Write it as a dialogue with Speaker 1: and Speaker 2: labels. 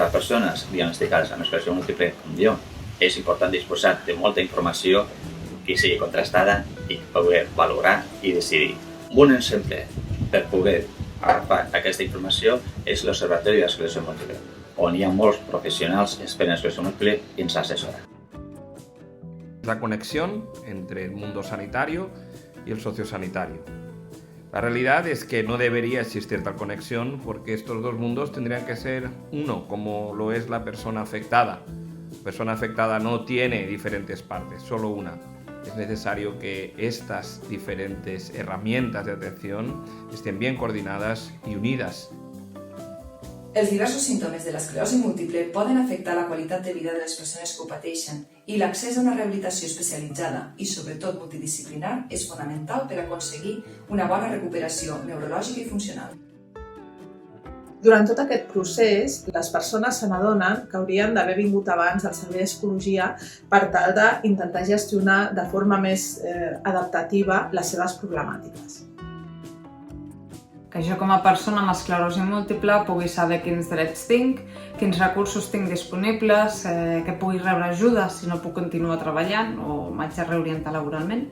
Speaker 1: Per a persones diagnosticades amb esclerosi múltiple com jo, és important disposar de molta informació que sigui contrastada i poder valorar i decidir. Un exemple per poder agafar aquesta informació és l'Observatori de l'Esclerosi Múltiple, on hi ha molts profesionals experts en esclerosi múltiple que ens asesoren.
Speaker 2: La conexión entre el mundo sanitario y el sociosanitario. La realidad es que no debería existir tal conexión porque estos dos mundos tendrían que ser uno, como lo es la persona afectada. La persona afectada no tiene diferentes partes, solo una. Es necesario que estas diferentes herramientas de atención estén bien coordinadas y unidas.
Speaker 3: Els diversos símptomes de l'esclerosi múltiple poden afectar la qualitat de vida de les persones que ho pateixen i l'accés a una rehabilitació especialitzada i, sobretot, multidisciplinar és fonamental per aconseguir una bona recuperació neurològica i funcional.
Speaker 4: Durant tot aquest procés, les persones se n'adonen que haurien d'haver vingut abans al servei de psicologia per tal d'intentar gestionar de forma més adaptativa les seves problemàtiques.
Speaker 5: Que jo com a persona amb esclerosi múltiple pugui saber quins drets tinc, quins recursos tinc disponibles, que pugui rebre ajuda si no puc continuar treballant o m'haig de reorientar laboralment.